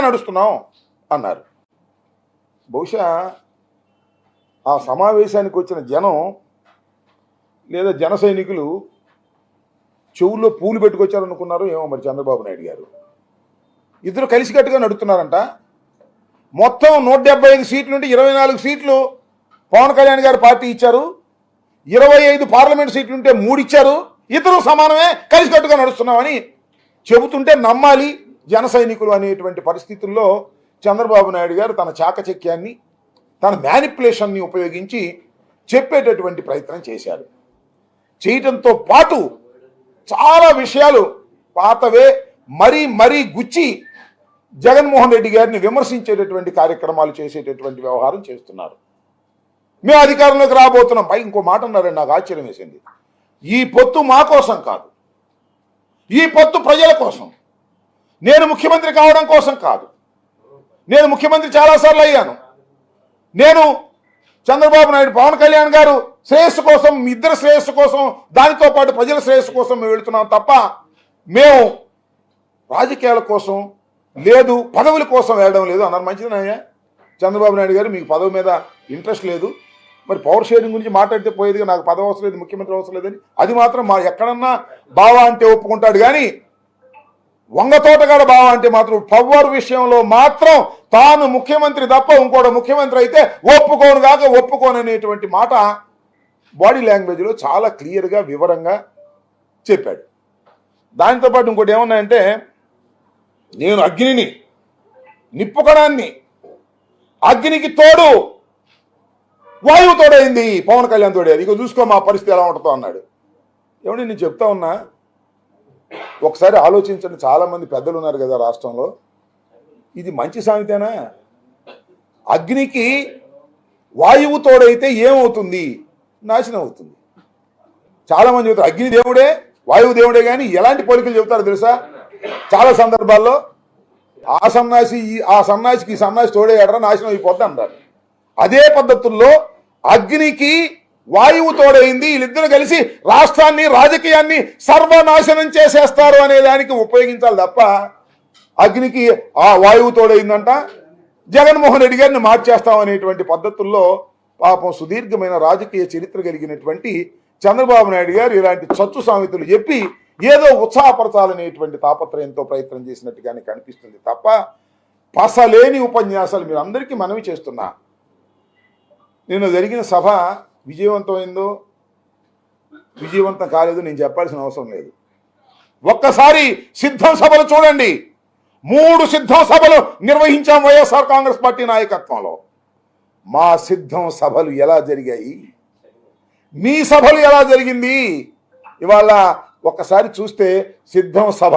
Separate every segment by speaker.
Speaker 1: నడుస్తున్నాం అన్నారు. బహుశా ఆ సమావేశానికి వచ్చిన జనం లేదా జన సైనికులు చెవుల్లో పూలు పెట్టుకొచ్చారనుకున్నారు ఏమో మరి చంద్రబాబు నాయుడు గారు. ఇద్దరు కలిసికట్టుగా నడుస్తున్నారంట. మొత్తం 175 సీట్లు నుండి 24 సీట్లు పవన్ కళ్యాణ్ గారు పార్టీ ఇచ్చారు, 25 పార్లమెంట్ సీట్లు ఉంటే 3 ఇచ్చారు. ఇద్దరు సమానమే, కలిసికట్టుగా నడుస్తున్నామని చెబుతుంటే నమ్మాలి జన సైనికులు అనేటువంటి పరిస్థితుల్లో చంద్రబాబు నాయుడు గారు తన చాకచక్యాన్ని, తన మ్యానిపులేషన్ని ఉపయోగించి చెప్పేటటువంటి ప్రయత్నం చేశారు. చేయటంతో పాటు చాలా విషయాలు పాతవే మరీ గుచ్చి జగన్మోహన్ రెడ్డి గారిని విమర్శించేటటువంటి కార్యక్రమాలు చేసేటటువంటి వ్యవహారం చేస్తున్నారు. మేము అధికారంలోకి రాబోతున్నాం. పై ఇంకో మాట అన్నారండి, నాకు ఆశ్చర్యం వేసింది. ఈ పొత్తు మా కోసం కాదు, ఈ పొత్తు ప్రజల కోసం. నేను ముఖ్యమంత్రి కావడం కోసం కాదు. నేను ముఖ్యమంత్రి చాలాసార్లు అయ్యాను. నేను చంద్రబాబు నాయుడు, పవన్ కళ్యాణ్ గారు శ్రేయస్సు కోసం, మీ ఇద్దరు శ్రేయస్సు కోసం, దానితో పాటు ప్రజల శ్రేయస్సు కోసం మేము వెళుతున్నాం తప్ప మేము రాజకీయాల కోసం లేదు, పదవుల కోసం వెళ్ళడం లేదు అన్నారు. మంచిదనయ్యా చంద్రబాబు నాయుడు గారు, మీకు పదవి మీద ఇంట్రెస్ట్ లేదు, మరి పవర్ షేరింగ్ గురించి మాట్లాడితే పోయేదిగా, నాకు పదవి అవసరం లేదు, ముఖ్యమంత్రి అవసరం లేదని. అది మాత్రం మా ఎక్కడన్నా బావా అంటే ఒప్పుకుంటాడు, కానీ వంగతోటగాడ బావా అంటే మాత్రం పవర్ విషయంలో మాత్రం తాను ముఖ్యమంత్రి తప్ప ఇంకోటి ముఖ్యమంత్రి అయితే ఒప్పుకోను కాక ఒప్పుకోననేటువంటి మాట బాడీ లాంగ్వేజ్లో చాలా క్లియర్గా వివరంగా చెప్పాడు. దాంతోపాటు ఇంకోటి ఏమన్నాయంటే, నేను అగ్నిని, నిప్పుకణాన్ని, అగ్నికి తోడు వాయువు తోడైంది, పవన్ కళ్యాణ్ తోడేది, ఇక చూసుకో మా పరిస్థితి ఎలా ఉంటుందో అన్నాడు. ఏమంటే నేను చెప్తా ఉన్నా, ఒకసారి ఆలోచించండి. చాలామంది పెద్దలు ఉన్నారు కదా రాష్ట్రంలో, ఇది మంచి సామెతేనా? అగ్నికి వాయువు తోడైతే ఏమవుతుంది? నాశనం అవుతుంది. చాలామంది చెబుతారు అగ్ని దేవుడే, వాయువు దేవుడే, కానీ ఎలాంటి పోలికలు చెబుతారు తెలుసా? చాలా సందర్భాల్లో ఆ సన్నాసికి ఈ సన్నాసి తోడేయడరా నాశనం అయిపోద్ది అంటారు. అదే పద్ధతుల్లో అగ్నికి వాయువు తోడైంది, వీళ్ళిద్దరు కలిసి రాష్ట్రాన్ని, రాజకీయాన్ని సర్వనాశనం చేసేస్తారు అనే దానికి ఉపయోగించాలి తప్ప అగ్నికి ఆ వాయువు తోడైందంట, జగన్మోహన్ రెడ్డి గారిని మార్చేస్తాం అనేటువంటి పద్ధతుల్లో పాపం సుదీర్ఘమైన రాజకీయ చరిత్ర కలిగినటువంటి చంద్రబాబు నాయుడు గారు ఇలాంటి చచ్చు సామెతలు చెప్పి ఏదో ఉత్సాహపరచాలనేటువంటి తాపత్రయంతో ప్రయత్నం చేసినట్టుగానే కనిపిస్తుంది తప్ప పసలేని ఉపన్యాసాలు మీరు అందరికీ మనవి చేస్తున్నా. నేను జరిగిన సభ విజయవంతమైందో విజయవంతం కాలేదో నేను చెప్పాల్సిన అవసరం లేదు. ఒక్కసారి సిద్ధం సభలు చూడండి. 3 సిద్ధం సభలు నిర్వహించాం వైఎస్ఆర్ కాంగ్రెస్ పార్టీ నాయకత్వంలో. మా సిద్ధం సభలు ఎలా జరిగాయి, మీ సభలు ఎలా జరిగింది? ఇవాళ ఒక్కసారి చూస్తే సిద్ధం సభ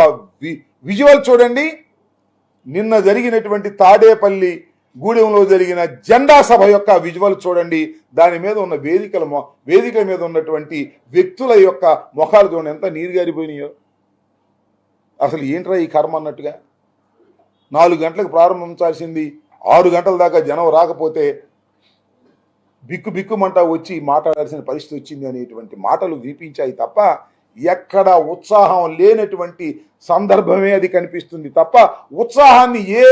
Speaker 1: విజువల్ చూడండి. నిన్న జరిగినటువంటి తాడేపల్లి గూడెంలో జరిగిన జెండా సభ యొక్క విజువల్ చూడండి. దాని మీద ఉన్న వేదికల మీద ఉన్నటువంటి వ్యక్తుల యొక్క ముఖాలు చూడండి, ఎంత నీరు గారిపోయినాయో. అసలు ఏంట్రా ఈ కర్మ అన్నట్టుగా. 4 గంటలకు ప్రారంభించాల్సింది 6 గంటల దాకా జనం రాకపోతే బిక్కుమంటా వచ్చి మాట్లాడాల్సిన పరిస్థితి వచ్చింది అనేటువంటి మాటలు వినిపించాయి తప్ప ఎక్కడ ఉత్సాహం లేనటువంటి సందర్భమే అది కనిపిస్తుంది తప్ప ఉత్సాహాన్ని ఏ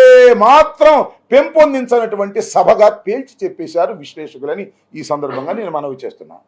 Speaker 1: మాత్రం పెంపొందించినటువంటి సభగా తేల్చి చెప్పేశారు విశ్లేషకులని ఈ సందర్భంగా నేను మనవి చేస్తున్నాను.